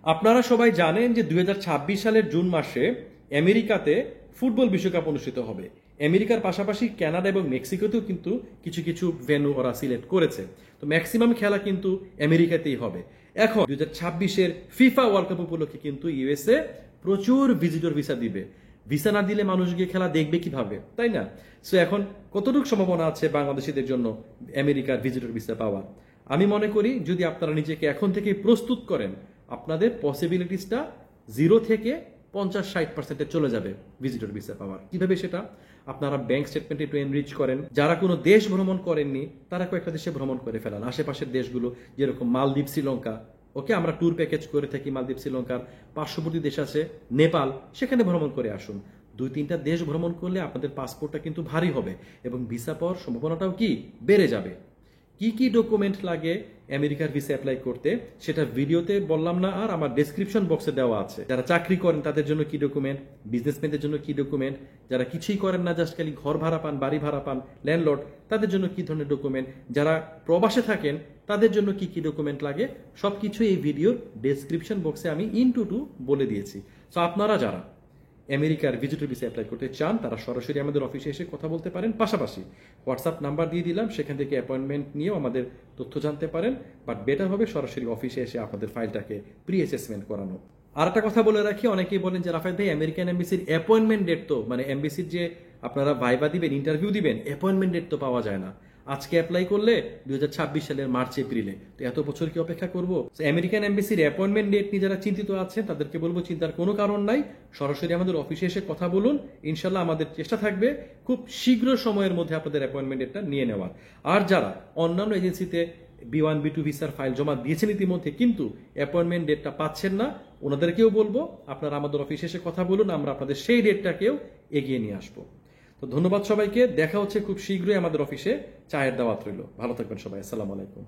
আপনারা সবাই জানেন যে 2026 সালের জুন মাসে আমেরিকাতে ফুটবল বিশ্বকাপ অনুষ্ঠিত হবে। আমেরিকার পাশাপাশি কানাডা এবং মেক্সিকোতেও কিন্তু কিছু কিছু ভেন্যু ওরা সিলেক্ট করেছে। তো ম্যাক্সিমাম খেলা কিন্তু আমেরিকাতেই হবে। এখন 2026-এর ফিফা ওয়ার্ল্ড কাপ উপলক্ষে কিন্তু ইউএসএ প্রচুর ভিজিটর ভিসা দিবে। ভিসা না দিলে মানুষ গিয়ে খেলা দেখবে কিভাবে, তাই না? সো এখন কতটুকু সম্ভাবনা আছে বাংলাদেশিদের জন্য আমেরিকার ভিজিটর ভিসা পাওয়া? আমি মনে করি যদি আপনারা নিজেকে এখন থেকে প্রস্তুত করেন, আপনাদের পসিবিলিটিসটা 0 থেকে 50-60% চলে যাবে ভিজিটর ভিসা পাওয়ার। কিভাবে সেটা? আপনারা ব্যাংক স্টেটমেন্ট একটু এনরিচ করেন। যারা কোনো দেশ ভ্রমণ করেননি তারা কয়েকটা দেশে ভ্রমণ করে ফেলান, আশেপাশের দেশগুলো, যেরকম মালদ্বীপ, শ্রীলঙ্কা। ওকে, আমরা ট্যুর প্যাকেজ করে থাকি মালদ্বীপ, শ্রীলঙ্কার পার্শ্ববর্তী দেশ আছে নেপাল, সেখানে ভ্রমণ করে আসুন। 2-3টা দেশ ভ্রমণ করলে আপনাদের পাসপোর্টটা কিন্তু ভারী হবে এবং ভিসা পাওয়ার সম্ভাবনাটাও কি বেড়ে যাবে। কি কি ডকুমেন্ট লাগে আমেরিকার ভিসা অ্যাপ্লাই করতে সেটা ভিডিওতে বললাম না, আর আমার ডেসক্রিপশন বক্সে দেওয়া আছে। যারা চাকরি করেন তাদের জন্য কি ডকুমেন্ট, বিজনেসম্যানদের জন্য কি ডকুমেন্ট, যারা কিছুই করেন না জাস্ট খালি ঘর ভাড়া পান, বাড়ি ভাড়া পান, ল্যান্ডলর্ড, তাদের জন্য কি ধরনের ডকুমেন্ট, যারা প্রবাসে থাকেন তাদের জন্য কি কি ডকুমেন্ট লাগে, সবকিছু এই ভিডিওর ডেসক্রিপশন বক্সে আমি ইনটু বলে দিয়েছি। সো আপনারা যারা আমেরিকার ভিজিটর ভিসা অ্যাপ্লাই করতে চান তারা সরাসরি আমাদের অফিসে এসে কথা বলতে পারেন। পাশাপাশি হোয়াটসঅ্যাপ নাম্বার দিয়ে দিলাম, সেখান থেকে অ্যাপয়েন্টমেন্ট নিয়েও আমাদের তথ্য জানতে পারেন। বাট বেটার হবে সরাসরি অফিসে এসে আপনাদের ফাইলটাকে প্রি অ্যাসেসমেন্ট করানো। আর একটা কথা বলে রাখি, অনেকেই বলেন যে রাফায়েত ভাই আমেরিকান এমবিসির অ্যাপয়েন্টমেন্ট ডেট তো, মানে এমবিসির যে আপনারা ভাইবা দিবেন, ইন্টারভিউ দিবেন, অ্যাপয়েন্টমেন্ট ডেট তো পাওয়া যায় না। আজকে অ্যাপ্লাই করলে 2026 সালের মার্চ এপ্রিলে, তো এত বছর কি অপেক্ষা করবো? আমেরিকান এমবিসির অ্যাপয়েন্টমেন্ট ডেট নিয়ে যারা চিন্তিত আছেন তাদেরকে বলবো চিন্তার কোনো কারণ নাই, সরাসরি আমাদের অফিসে এসে কথা বলুন। ইনশাল্লাহ আমাদের চেষ্টা থাকবে খুব শীঘ্র সময়ের মধ্যে আপনাদের অ্যাপয়েন্টমেন্ট ডেটটা নিয়ে নেওয়ার। আর যারা অন্যান্য এজেন্সিতে B1 B2 ভিসার ফাইল জমা দিয়েছেন ইতিমধ্যে কিন্তু অ্যাপয়েন্টমেন্ট ডেটটা পাচ্ছেন না, ওনাদেরকেও বলবো আপনারা আমাদের অফিসে এসে কথা বলুন, আমরা আপনাদের সেই ডেটটাকেও এগিয়ে নিয়ে আসবো। তো ধন্যবাদ সবাইকে, দেখা হচ্ছে খুব শীঘ্রই আমাদের অফিসে। চায়ের দাওয়াত রইল। ভালো থাকবেন সবাই, আসসালামু আলাইকুম।